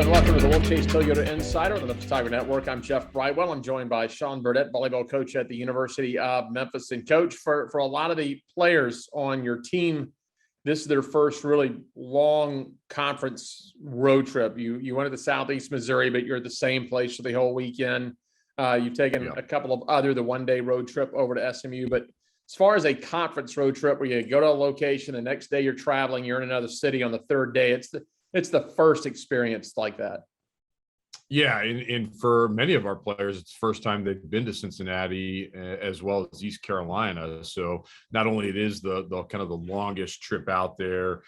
Hello and welcome to the Wolfchase Toyota Insider on the Photography Network. I'm Jeff Brightwell. I'm joined by Sean Burdette, volleyball coach at the University of Memphis. And coach, for a lot of the players on your team, this is their first really long conference road trip. You went to the Southeast Missouri, but you're at the same place for the whole weekend. You've taken a couple of the one-day road trip over to SMU. But as far as a conference road trip where you go to a location, the next day you're traveling, you're in another city on the third day, it's the first experience like that. Yeah, and for many of our players, it's the first time they've been to Cincinnati as well as East Carolina. So not only it is the kind of the longest trip out there,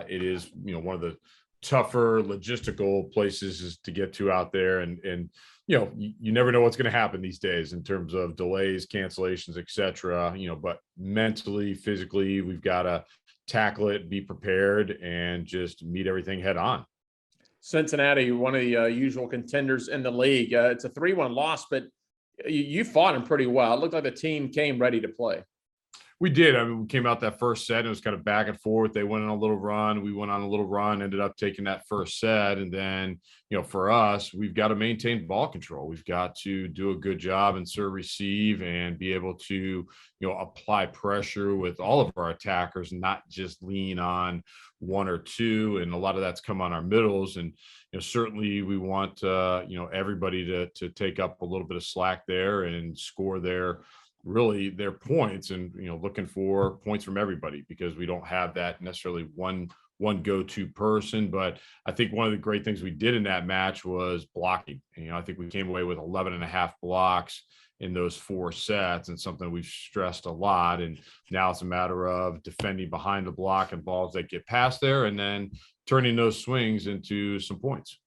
it is one of the tougher logistical places to get to out there, and you never know what's going to happen these days in terms of delays, cancellations, etc. But mentally, physically, we've got to tackle it, be prepared, and just meet everything head on. Cincinnati, one of the usual contenders in the league. It's a 3-1 loss, but you fought them pretty well. It looked like the team came ready to play. We did. I mean, we came out that first set, and it was kind of back and forth. They went on a little run. We went on a little run, ended up taking that first set. And then, for us, we've got to maintain ball control. We've got to do a good job and serve, receive, and be able to, apply pressure with all of our attackers, and not just lean on one or two. And a lot of that's come on our middles. And, certainly we want, everybody to take up a little bit of slack there and score their points, and looking for points from everybody, because we don't have that necessarily one go-to person. But I think one of the great things we did in that match was blocking. I think we came away with 11.5 blocks in those 4 sets, and something we've stressed a lot. And now it's a matter of defending behind the block and balls that get past there, and then turning those swings into some points.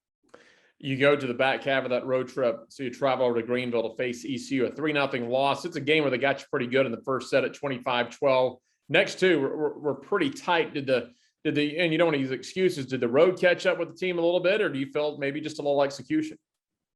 You go to the back half of that road trip, so you travel over to Greenville to face ECU, a 3-0 loss. It's a game where they got you pretty good in the first set at 25-12. Next two were pretty tight. Did the and you don't want to use excuses, did the road catch up with the team a little bit, or do you feel maybe just a little execution?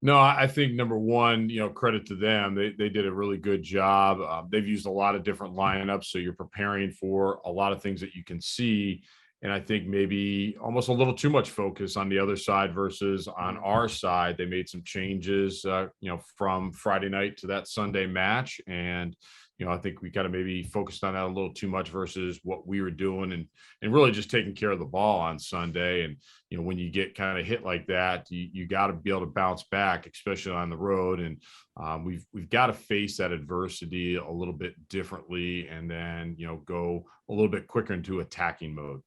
No, I think number one, credit to them. They did a really good job. They've used a lot of different lineups, so you're preparing for a lot of things that you can see. And I think maybe almost a little too much focus on the other side versus on our side. They made some changes, from Friday night to that Sunday match. And, I think we kind of maybe focused on that a little too much versus what we were doing, and really just taking care of the ball on Sunday. And, when you get kind of hit like that, you got to be able to bounce back, especially on the road. And we've got to face that adversity a little bit differently, and then, go a little bit quicker into attacking mode.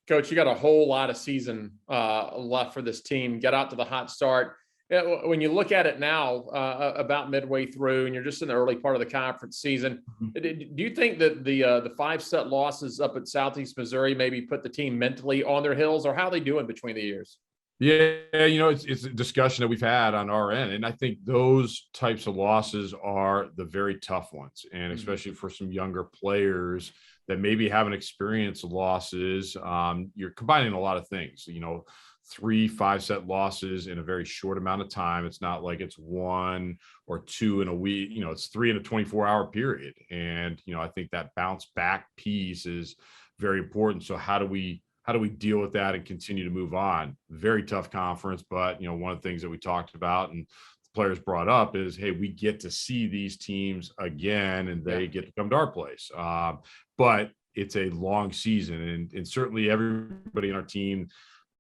Coach, you got a whole lot of season left for this team. Get out to the hot start. When you look at it now, about midway through, and you're just in the early part of the conference season, do you think that the 5-set losses up at Southeast Missouri maybe put the team mentally on their heels, or how are they doing between the years? Yeah, it's a discussion that we've had on our end. And I think those types of losses are the very tough ones. And especially for some younger players that maybe haven't experienced losses, you're combining a lot of things, 3 5-set losses in a very short amount of time. It's not like it's 1 or 2 in a week, it's 3 in a 24-hour period. And, I think that bounce back piece is very important. So how do we deal with that and continue to move on? Very tough conference, but one of the things that we talked about and the players brought up is, hey, we get to see these teams again, and they get to come to our place. But it's a long season, and certainly everybody in our team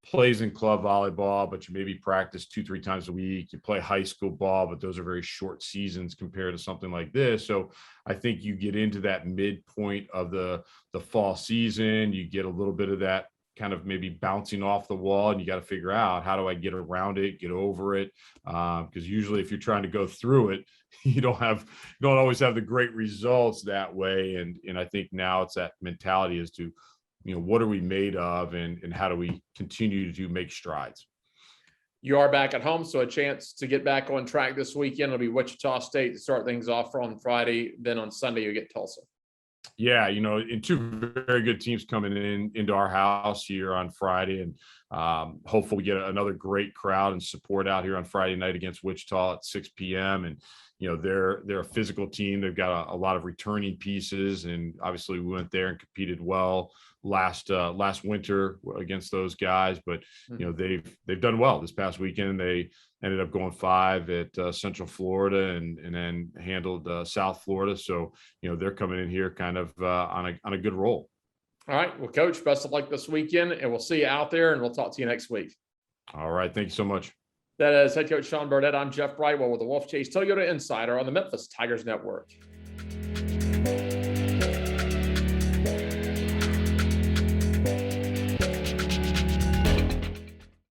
plays in club volleyball, but you maybe practice 2-3 times a week. You play high school ball, but those are very short seasons compared to something like this. So I think you get into that midpoint of the fall season, you get a little bit of that kind of maybe bouncing off the wall, and you got to figure out, how do I get around it, get over it? Because usually if you're trying to go through it, you don't always have the great results that way. And I think now it's that mentality as to, what are we made of, and how do we continue to make strides? You are back at home, so a chance to get back on track this weekend. It'll be Wichita State to start things off on Friday. Then on Sunday, you get Tulsa. Yeah, and 2 very good teams coming into our house here on Friday, and hopefully we get another great crowd and support out here on Friday night against Wichita at 6 p.m. And they're a physical team. They've got a lot of returning pieces, and obviously we went there and competed well last winter against those guys. But they've done well this past weekend. They ended up going 5 at Central Florida and then handled South Florida. So they're coming in here kind of on a good roll. All right. Well, Coach, best of luck this weekend, and we'll see you out there, and we'll talk to you next week. All right. Thank you so much. That is head coach Sean Burdette. I'm Jeff Brightwell with the Wolfchase Toyota Insider on the Memphis Tigers Network.